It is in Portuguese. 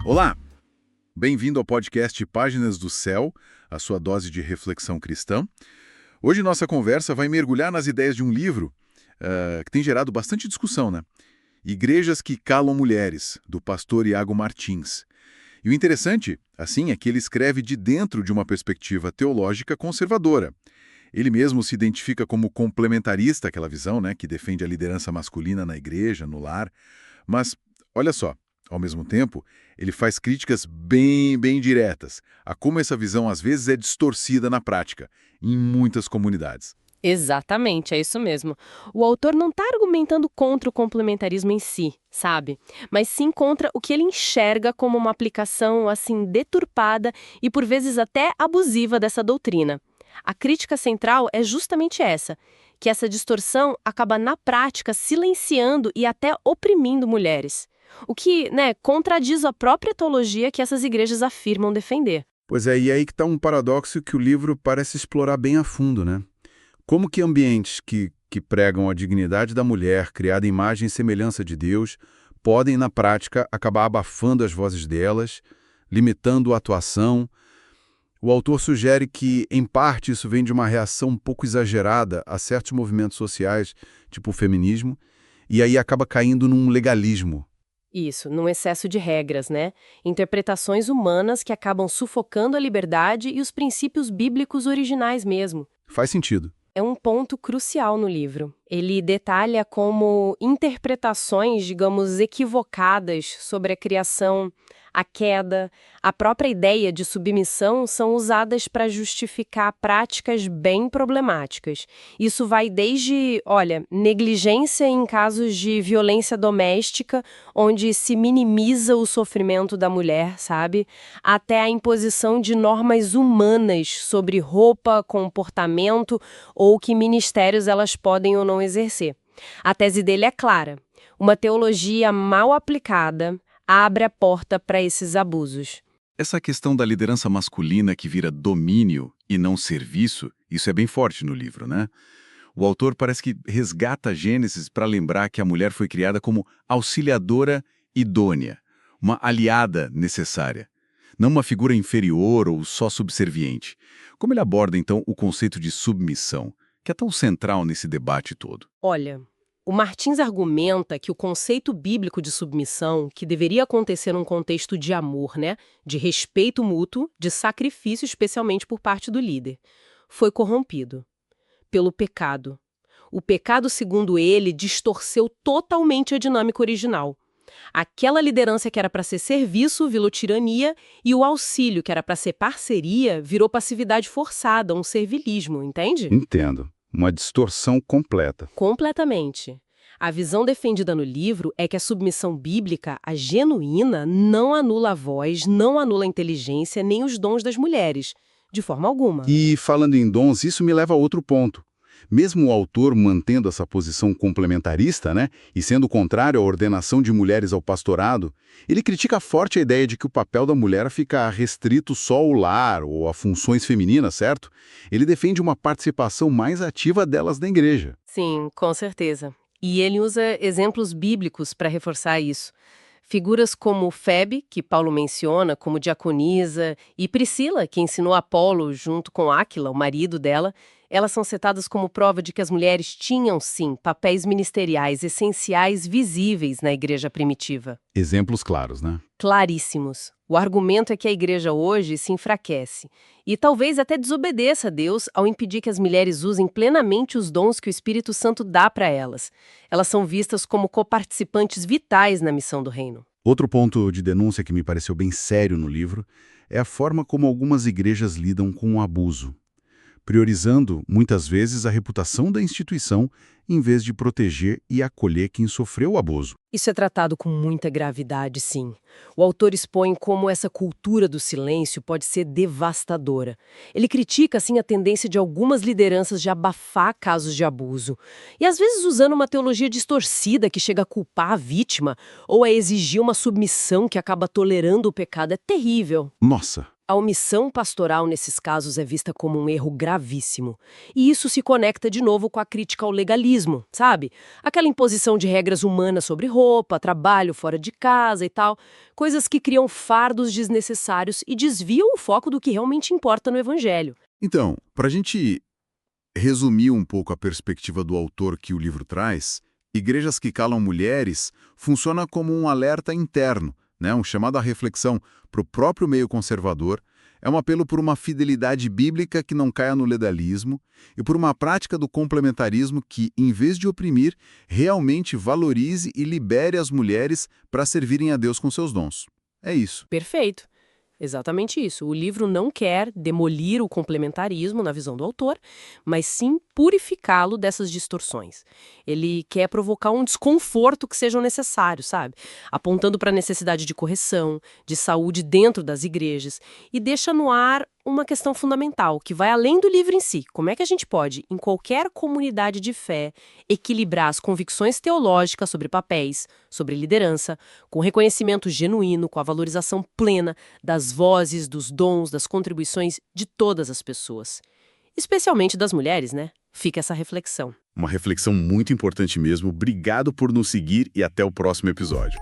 Olá, bem-vindo ao podcast Páginas do Céu, a sua dose de reflexão cristã. Hoje nossa conversa vai mergulhar nas ideias de um livro que tem gerado bastante discussão, né? Igrejas que Calam Mulheres, do pastor Iago Martins. E o interessante, assim, é que ele escreve de dentro de uma perspectiva teológica conservadora. Ele mesmo se identifica como complementarista, aquela visão, né, que defende a liderança masculina na igreja, no lar. Mas, olha só, ao mesmo tempo, ele faz críticas bem diretas a como essa visão às vezes é distorcida na prática, em muitas comunidades. Exatamente, é isso mesmo. O autor não está argumentando contra o complementarismo em si, sabe? Mas sim contra o que ele enxerga como uma aplicação, assim, deturpada e por vezes até abusiva dessa doutrina. A crítica central é justamente essa, que essa distorção acaba na prática silenciando e até oprimindo mulheres. O que, contradiz a própria teologia que essas igrejas afirmam defender. Pois é, e aí que está um paradoxo que o livro parece explorar bem a fundo, né? Como que ambientes que pregam a dignidade da mulher, criada em imagem e semelhança de Deus, podem, na prática, acabar abafando as vozes delas, limitando a atuação. O autor sugere que, em parte, isso vem de uma reação um pouco exagerada a certos movimentos sociais, tipo o feminismo, e aí acaba caindo num legalismo. Isso, num excesso de regras, né? Interpretações humanas que acabam sufocando a liberdade e os princípios bíblicos originais mesmo. Faz sentido. É um ponto crucial no livro. Ele detalha como interpretações, digamos, equivocadas sobre a criação, a queda, a própria ideia de submissão são usadas para justificar práticas bem problemáticas. Isso vai desde, negligência em casos de violência doméstica, onde se minimiza o sofrimento da mulher, sabe? Até a imposição de normas humanas sobre roupa, comportamento ou que ministérios elas podem ou não exercer. A tese dele é clara. Uma teologia mal aplicada abre a porta para esses abusos. Essa questão da liderança masculina que vira domínio e não serviço, isso é bem forte no livro, né? O autor parece que resgata Gênesis para lembrar que a mulher foi criada como auxiliadora idônea, uma aliada necessária, não uma figura inferior ou só subserviente. Como ele aborda, então, o conceito de submissão, que é tão central nesse debate todo? Olha, o Martins argumenta que o conceito bíblico de submissão, que deveria acontecer num contexto de amor, de respeito mútuo, de sacrifício especialmente por parte do líder, foi corrompido pelo pecado. O pecado, segundo ele, distorceu totalmente a dinâmica original. Aquela liderança que era para ser serviço virou tirania e o auxílio que era para ser parceria virou passividade forçada, um servilismo, entende? Entendo. Uma distorção completa. Completamente. A visão defendida no livro é que a submissão bíblica, a genuína, não anula a voz, não anula a inteligência, nem os dons das mulheres, de forma alguma. E, falando em dons, isso me leva a outro ponto. Mesmo o autor mantendo essa posição complementarista, e sendo contrário à ordenação de mulheres ao pastorado, ele critica forte a ideia de que o papel da mulher fica restrito só ao lar ou a funções femininas, certo? Ele defende uma participação mais ativa delas na igreja. Sim, com certeza. E ele usa exemplos bíblicos para reforçar isso. Figuras como Febe, que Paulo menciona como diaconisa, e Priscila, que ensinou Apolo junto com Áquila, o marido dela, elas são citadas como prova de que as mulheres tinham, sim, papéis ministeriais essenciais visíveis na igreja primitiva. Exemplos claros, né? Claríssimos. O argumento é que a igreja hoje se enfraquece e talvez até desobedeça a Deus ao impedir que as mulheres usem plenamente os dons que o Espírito Santo dá para elas. Elas são vistas como coparticipantes vitais na missão do reino. Outro ponto de denúncia que me pareceu bem sério no livro é a forma como algumas igrejas lidam com o abuso, priorizando, muitas vezes, a reputação da instituição em vez de proteger e acolher quem sofreu o abuso. Isso é tratado com muita gravidade, sim. O autor expõe como essa cultura do silêncio pode ser devastadora. Ele critica, assim, a tendência de algumas lideranças de abafar casos de abuso. E às vezes usando uma teologia distorcida que chega a culpar a vítima ou a exigir uma submissão que acaba tolerando o pecado. É terrível. Nossa! A omissão pastoral nesses casos é vista como um erro gravíssimo. E isso se conecta de novo com a crítica ao legalismo, sabe? Aquela imposição de regras humanas sobre roupa, trabalho fora de casa e tal, coisas que criam fardos desnecessários e desviam o foco do que realmente importa no evangelho. Então, para a gente resumir um pouco a perspectiva do autor que o livro traz, Igrejas que Calam Mulheres funciona como um alerta interno, né? Um chamado à reflexão para o próprio meio conservador, é um apelo por uma fidelidade bíblica que não caia no legalismo e por uma prática do complementarismo que, em vez de oprimir, realmente valorize e libere as mulheres para servirem a Deus com seus dons. É isso. Perfeito. Exatamente isso. O livro não quer demolir o complementarismo na visão do autor, mas sim purificá-lo dessas distorções. Ele quer provocar um desconforto que sejam necessários, sabe? Apontando para a necessidade de correção, de saúde dentro das igrejas e deixa no ar uma questão fundamental, que vai além do livro em si. Como é que a gente pode, em qualquer comunidade de fé, equilibrar as convicções teológicas sobre papéis, sobre liderança, com reconhecimento genuíno, com a valorização plena das vozes, dos dons, das contribuições de todas as pessoas. Especialmente das mulheres, né? Fica essa reflexão. Uma reflexão muito importante mesmo. Obrigado por nos seguir e até o próximo episódio.